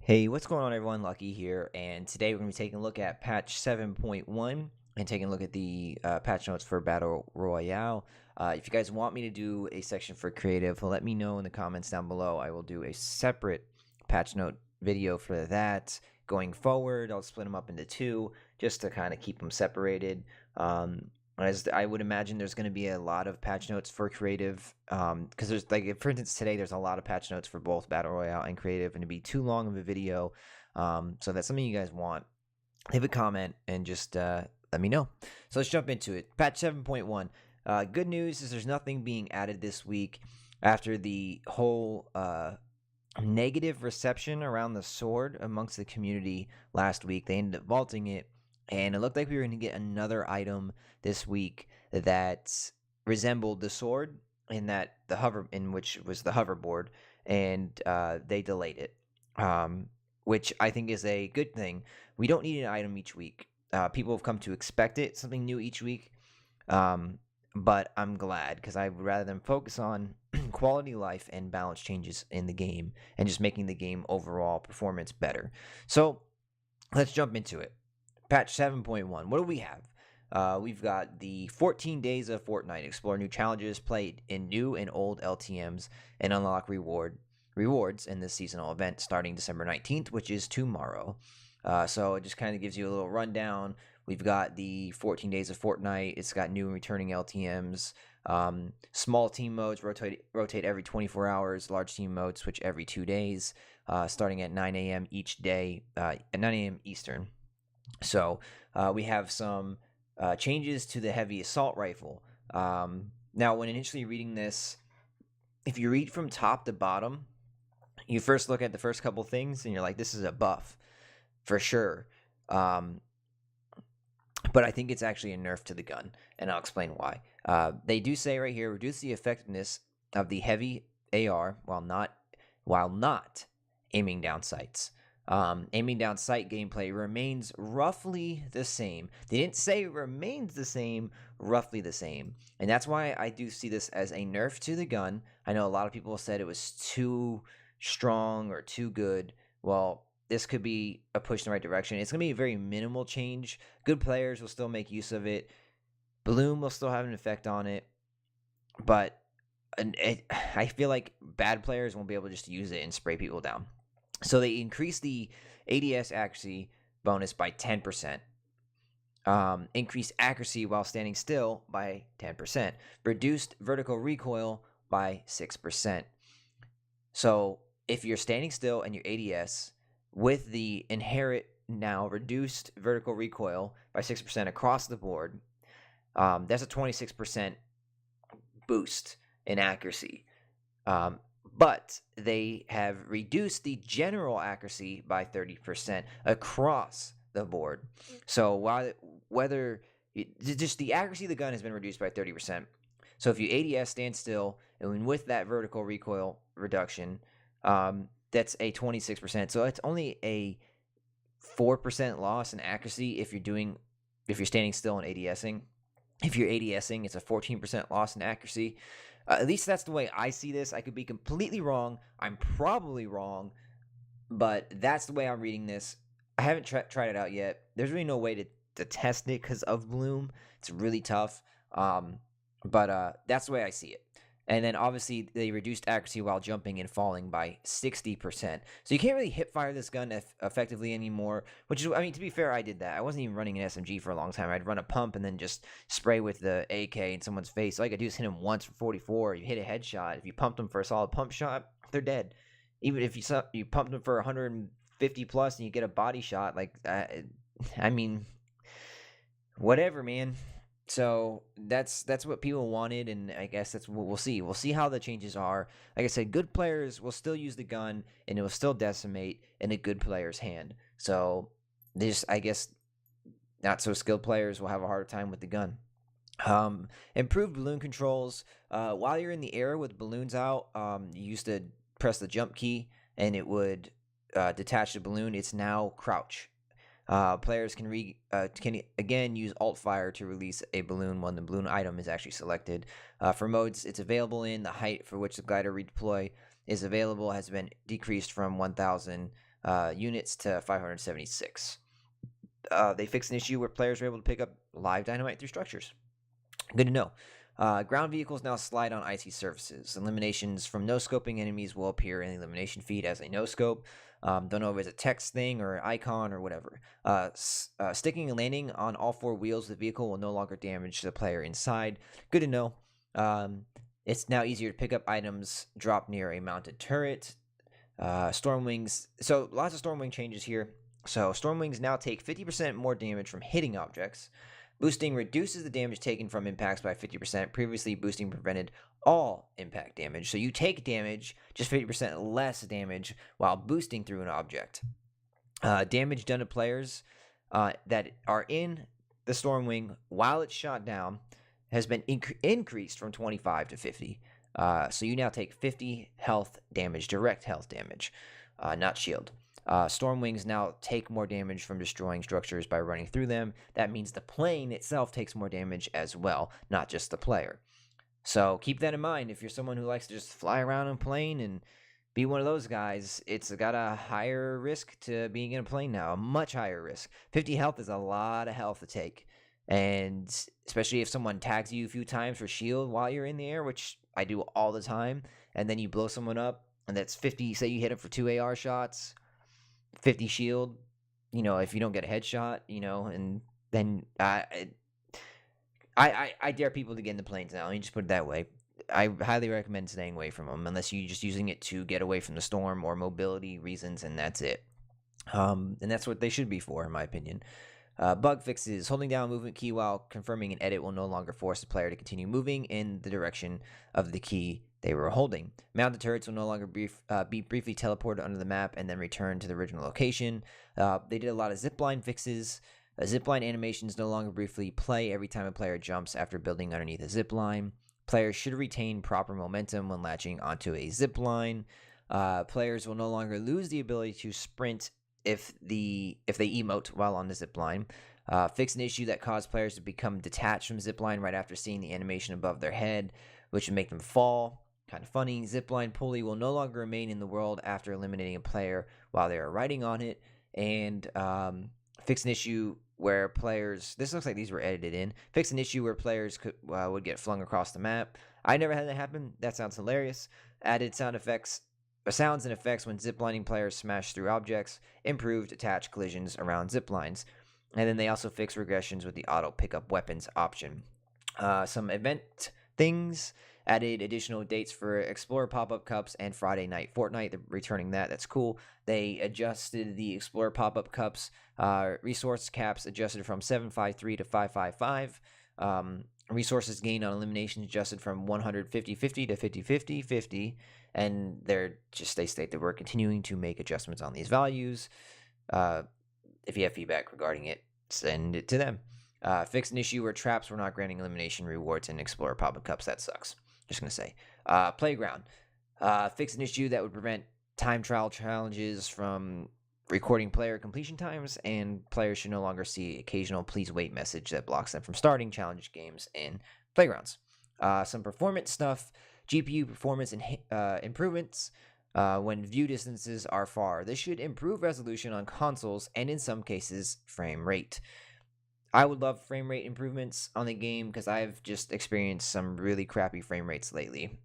Hey, what's going on, everyone? Lucky here, and today we're going to be taking a look at patch 7.1 and taking a look at the patch notes for Battle Royale. If you guys want me to do a section for creative, let me know in the comments down below. I will do a separate patch note video for that. Going forward, I'll split them up into two just to kind of keep them separated. As I would imagine, there's going to be a lot of patch notes for creative, because there's for instance, today there's a lot of patch notes for both Battle Royale and creative, and it'd be too long of a video. So that's something you guys want. Leave a comment and just let me know. So let's jump into it. Patch 7.1. Good news is there's nothing being added this week after the whole negative reception around the sword amongst the community last week. They ended up vaulting it, and it looked like we were going to get another item this week that resembled the sword in which was the hoverboard, and they delayed it, which I think is a good thing. We don't need an item each week. People have come to expect it, something new each week. But I'm glad, because I would rather them focus on quality of life and balance changes in the game and just making the game overall performance better. So let's jump into it. Patch 7.1. What do we have? We've got the 14 days of Fortnite. Explore new challenges, play in new and old LTMs, and unlock rewards in this seasonal event starting December 19th, which is tomorrow. So it just kind of gives you a little rundown. We've got the 14 days of Fortnite. It's got new and returning LTMs. Small team modes rotate every 24 hours. Large team modes switch every 2 days, starting at 9 a.m. each day, at 9 a.m. Eastern. So we have some changes to the heavy assault rifle. Now, when initially reading this, if you read from top to bottom, you first look at the first couple things and you're like, this is a buff for sure. But I think it's actually a nerf to the gun, and I'll explain why. They do say right here, reduce the effectiveness of the heavy AR while not aiming down sights. Aiming down sight gameplay remains roughly the same. They didn't say remains the same, roughly the same. And that's why I do see this as a nerf to the gun. I know a lot of people said it was too strong or too good. Well, this could be a push in the right direction. It's going to be a very minimal change. Good players will still make use of it. Bloom will still have an effect on it. But I feel like bad players won't be able just to use it and spray people down. So they increased the ADS accuracy bonus by 10%. Increased accuracy while standing still by 10%. Reduced vertical recoil by 6%. So if you're standing still and your ADS, with the inherent now reduced vertical recoil by 6% across the board, that's a 26% boost in accuracy. But they have reduced the general accuracy by 30% across the board. So just the accuracy of the gun has been reduced by 30%. So if you ADS stand still, and with that vertical recoil reduction, that's a 26%. So it's only a 4% loss in accuracy if you're standing still and ADSing. If you're ADSing, it's a 14% loss in accuracy. At least that's the way I see this. I could be completely wrong. I'm probably wrong, but that's the way I'm reading this. I haven't tried it out yet. There's really no way to test it because of Bloom. It's really tough. But that's the way I see it. And then obviously they reduced accuracy while jumping and falling by 60%. So you can't really hip fire this gun effectively anymore, which is, I mean, to be fair, I did that. I wasn't even running an SMG for a long time. I'd run a pump and then just spray with the AK in someone's face. All I could do is hit them once for 44. You hit a headshot. If you pumped them for a solid pump shot, they're dead. Even if you pumped them for 150 plus and you get a body shot, like, I mean, whatever, man. So that's what people wanted, and I guess that's what we'll see. We'll see how the changes are. Like I said, good players will still use the gun, and it will still decimate in a good player's hand. So I guess, not so skilled players will have a harder time with the gun. Improved balloon controls. While you're in the air with balloons out, you used to press the jump key, and it would detach the balloon. It's now crouch. Players can again use alt fire to release a balloon when the balloon item is actually selected. For modes it's available in, the height for which the glider redeploy is available has been decreased from 1,000 units to 576. They fixed an issue where players were able to pick up live dynamite through structures. Good to know. Ground vehicles now slide on icy surfaces. Eliminations from no-scoping enemies will appear in the elimination feed as a no-scope. Don't know if it's a text thing or icon or whatever. Sticking and landing on all four wheels of the vehicle will no longer damage the player inside. Good to know. It's now easier to pick up items dropped near a mounted turret. Stormwings. So lots of Stormwing changes here. So Stormwings now take 50% more damage from hitting objects. Boosting reduces the damage taken from impacts by 50%. Previously, boosting prevented all impact damage. So you take damage, just 50% less damage while boosting through an object. Damage done to players that are in the Stormwing while it's shot down has been increased from 25 to 50. So you now take 50 health damage, direct health damage, not shield. Stormwings now take more damage from destroying structures by running through them. That means the plane itself takes more damage as well, not just the player. So keep that in mind. If you're someone who likes to just fly around in a plane and be one of those guys, it's got a higher risk to being in a plane now, a much higher risk. 50 health is a lot of health to take. And especially if someone tags you a few times for shield while you're in the air, which I do all the time, and then you blow someone up, and that's 50, say you hit them for 2 AR shots, 50 shield, if you don't get a headshot, and then I dare people to get in the planes now. Let me just put it that way. I highly recommend staying away from them unless you're just using it to get away from the storm or mobility reasons, and that's it. And that's what they should be for, in my opinion. Bug fixes. Holding down movement key while confirming an edit will no longer force the player to continue moving in the direction of the key they were holding. Mounted turrets will no longer be briefly teleported under the map and then return to the original location. They did a lot of zipline fixes. Zipline animations no longer briefly play every time a player jumps after building underneath a zipline. Players should retain proper momentum when latching onto a zipline. Players will no longer lose the ability to sprint if they emote while on the zipline. Fix an issue that caused players to become detached from zipline right after seeing the animation above their head, which would make them fall. Kind of funny. Zipline pulley will no longer remain in the world after eliminating a player while they are riding on it. And fix an issue where players... This looks like these were edited in. Fix an issue where players would get flung across the map. I never had that happen. That sounds hilarious. Added sounds and effects when ziplining players smash through objects. Improved attached collisions around ziplines. And then they also fix regressions with the auto pickup weapons option. Some event things. Added additional dates for Explorer pop-up cups and Friday Night Fortnite. They're returning that. That's cool. They adjusted the Explorer pop-up cups. Resource caps adjusted from 753 to 555. Resources gained on elimination adjusted from 150-50 to 50-50-50. And they state that we're continuing to make adjustments on these values. If you have feedback regarding it, send it to them. Fix an issue where traps were not granting elimination rewards in Explorer pop-up cups. That sucks. Just going to say. Playground. Fix an issue that would prevent time trial challenges from recording player completion times, and players should no longer see occasional please wait message that blocks them from starting challenge games in playgrounds. Some performance stuff. GPU performance improvements when view distances are far. This should improve resolution on consoles and in some cases frame rate. I would love frame rate improvements on the game because I've just experienced some really crappy frame rates lately.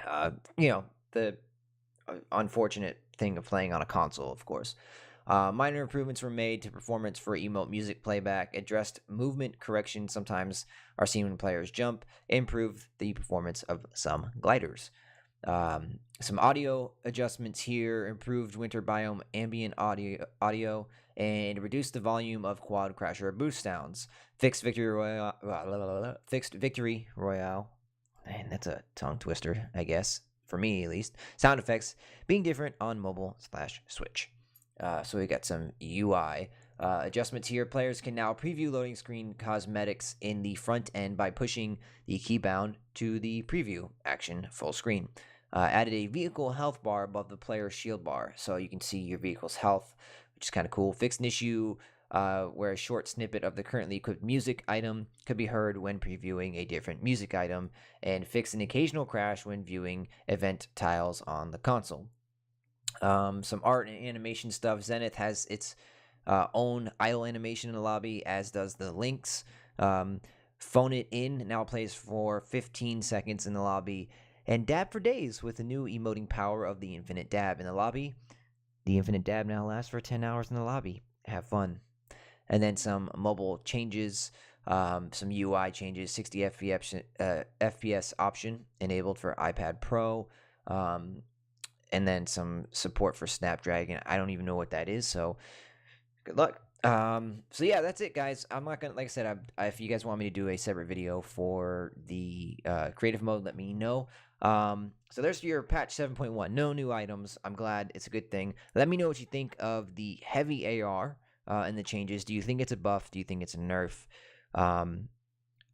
The unfortunate thing of playing on a console, of course. Minor improvements were made to performance for emote music playback, addressed movement correction sometimes are seen when players jump, improved the performance of some gliders. Some audio adjustments here, improved winter biome ambient audio and reduced the volume of quad crasher boost sounds. Fixed Victory Royale. Man, that's a tongue twister, I guess. For me, at least. Sound effects being different on mobile/Switch. So we got some UI adjustments here. Players can now preview loading screen cosmetics in the front end by pushing the keybound to the preview action full screen. Added a vehicle health bar above the player's shield bar, so you can see your vehicle's health, which is kind of cool. Fixed an issue where a short snippet of the currently equipped music item could be heard when previewing a different music item, and fix an occasional crash when viewing event tiles on the console. Some art and animation stuff. Zenith has its own idle animation in the lobby, as does the Lynx. Phone It In now plays for 15 seconds in the lobby, and Dab for Days with the new emoting power of the Infinite Dab in the lobby. The Infinite Dab now lasts for 10 hours in the lobby. Have fun. And then some mobile changes, some UI changes, 60 FPS option enabled for iPad Pro, and then some support for Snapdragon. I don't even know what that is, so good luck. So yeah, that's it, guys. I'm not gonna, like I said, if you guys want me to do a separate video for the creative mode, let me know. So there's your patch 7.1. No new items. I'm glad. It's a good thing. Let me know what you think of the heavy AR and the changes. Do you think it's a buff? Do you think it's a nerf?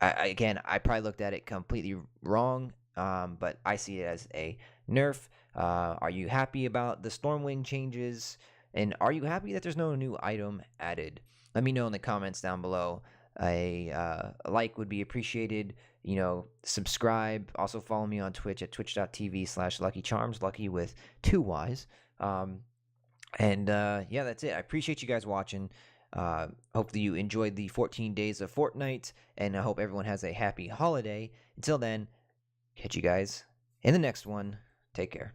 Again, I probably looked at it completely wrong, but I see it as a nerf. Are you happy about the Stormwing changes? And are you happy that there's no new item added? Let me know in the comments down below. A like would be appreciated. Subscribe. Also follow me on Twitch at twitch.tv/LuckyCharms, Lucky with 2 Y's. Yeah, that's it. I appreciate you guys watching. Hopefully you enjoyed the 14 days of Fortnite, and I hope everyone has a happy holiday. Until then, catch you guys in the next one. Take care.